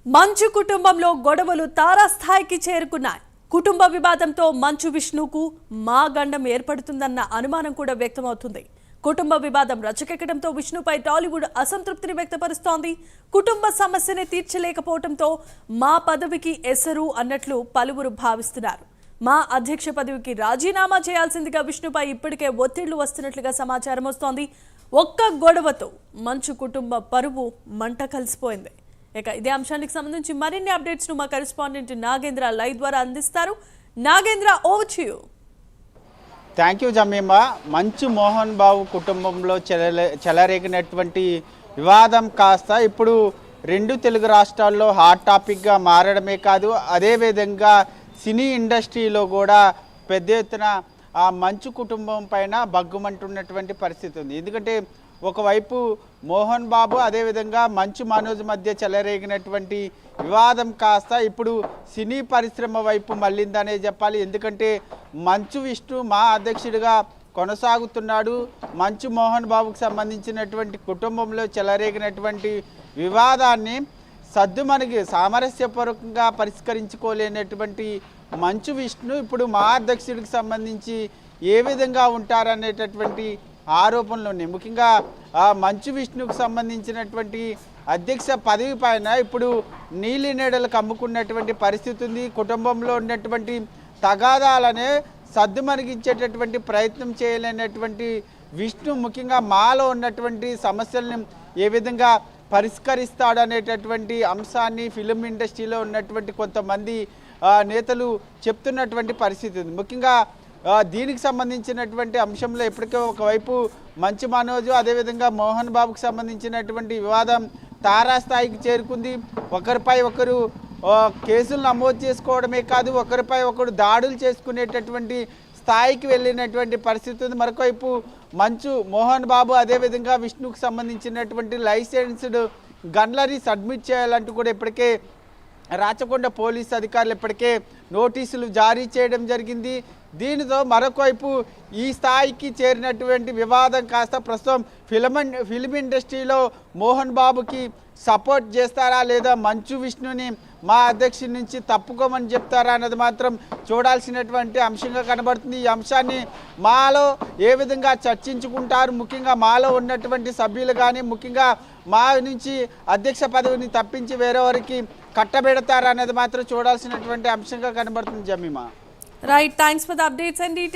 మంచు కుటుంబంలో గొడవలు తారాస్థాయికి చేరుకున్నాయి. కుటుంబ వివాదంతో మంచు విష్ణుకు మా గండం ఏర్పడుతుందన్న అనుమానం కూడా వ్యక్తమవుతుంది. కుటుంబ వివాదం రచ్చకెక్కడంతో విష్ణుపై టాలీవుడ్ అసంతృప్తిని వ్యక్తపరుస్తోంది. కుటుంబ సమస్యని తీర్చలేకపోవడంతో మా పదవికి ఎసరు అన్నట్లు పలువురు భావిస్తున్నారు. మా అధ్యక్ష పదవికి రాజీనామా చేయాల్సిందిగా విష్ణుపై ఇప్పటికే ఒత్తిళ్లు వస్తున్నట్లుగా సమాచారం వస్తోంది. ఒక్క గొడవతో మంచు కుటుంబ పరువు మంట కలిసిపోయింది. ఇక ఇదే అంశానికి సంబంధించి మరిన్ని అప్డేట్స్ ను మా కరెస్పాండెంట్ నాగేంద్ర లైవ్ ద్వారా అందిస్తారు. Nagendra, over to you. Thank you Jemimah. మంచు మోహన్ బాబు కుటుంబంలో చెలరేగినటువంటి వివాదం కాస్త ఇప్పుడు రెండు తెలుగు రాష్ట్రాల్లో హాట్ టాపిక్గా మారడమే కాదు, అదేవిధంగా సినీ ఇండస్ట్రీలో కూడా పెద్ద ఎత్తున ఆ మంచు కుటుంబం పైన బగ్గుమంటున్నటువంటి పరిస్థితి ఉంది. ఎందుకంటే ఒకవైపు మోహన్ బాబు అదేవిధంగా మంచు మనోజ్ మధ్య చెలరేగినటువంటి వివాదం కాస్త ఇప్పుడు సినీ పరిశ్రమ వైపు మళ్ళిందనే చెప్పాలి. ఎందుకంటే మంచు విష్ణు మా అధ్యక్షుడిగా కొనసాగుతున్నాడు. మంచు మోహన్ బాబుకు సంబంధించినటువంటి కుటుంబంలో చెలరేగినటువంటి వివాదాన్ని సద్దుమణిగి సామరస్యపూర్వకంగా పరిష్కరించుకోలేనటువంటి మంచు విష్ణు ఇప్పుడు మా అధ్యక్షుడికి సంబంధించి ఏ విధంగా ఉంటారనేటటువంటి ఆరోపణలు ఉన్నాయి. ముఖ్యంగా మంచు విష్ణుకు సంబంధించినటువంటి అధ్యక్ష పదవి పైన ఇప్పుడు నీలి నీడలకు అమ్ముకున్నటువంటి పరిస్థితి ఉంది. కుటుంబంలో ఉన్నటువంటి తగాదాలనే సద్దుమణిగించేటటువంటి ప్రయత్నం చేయలేనటువంటి విష్ణు ముఖ్యంగా మాలో ఉన్నటువంటి సమస్యలను ఏ విధంగా పరిష్కరిస్తాడనేటటువంటి అంశాన్ని ఫిలిం ఇండస్ట్రీలో ఉన్నటువంటి కొంతమంది నేతలు చెప్తున్నటువంటి పరిస్థితి ఉంది. ముఖ్యంగా దీనికి సంబంధించినటువంటి అంశంలో ఇప్పటికే ఒకవైపు మంచు మనోజు అదేవిధంగా మోహన్ బాబుకు సంబంధించినటువంటి వివాదం తారాస్థాయికి చేరుకుంది. ఒకరిపై ఒకరు కేసులు నమోదు చేసుకోవడమే కాదు, ఒకరిపై ఒకరు దాడులు చేసుకునేటటువంటి స్థాయికి వెళ్ళినటువంటి పరిస్థితి ఉంది. మరొకవైపు మంచు మోహన్ బాబు అదేవిధంగా విష్ణుకు సంబంధించినటువంటి లైసెన్స్డ్ గన్లని సబ్మిట్ చేయాలంటూ కూడా ఇప్పటికే రాచకొండ పోలీస్ అధికారులు ఇప్పటికే నోటీసులు జారీ చేయడం జరిగింది. దీనితో మరొకవైపు ఈ స్థాయికి చేరినటువంటి వివాదం కాస్త ప్రస్తుతం ఫిలిం ఇండస్ట్రీలో మోహన్ బాబుకి సపోర్ట్ చేస్తారా లేదా మంచు విష్ణుని మా అధ్యక్షుడి నుంచి తప్పుకోమని చెప్తారా అన్నది మాత్రం చూడాల్సినటువంటి అంశంగా కనబడుతుంది. ఈ అంశాన్ని మాలో ఏ విధంగా చర్చించుకుంటారు, ముఖ్యంగా మాలో ఉన్నటువంటి సభ్యులు కానీ ముఖ్యంగా మా నుంచి అధ్యక్ష పదవిని తప్పించి వేరేవారికి కట్టబెడతారా అనేది మాత్రం చూడాల్సినటువంటి అంశంగా కనబడుతుంది Jemimah. Right, thanks for the updates and details.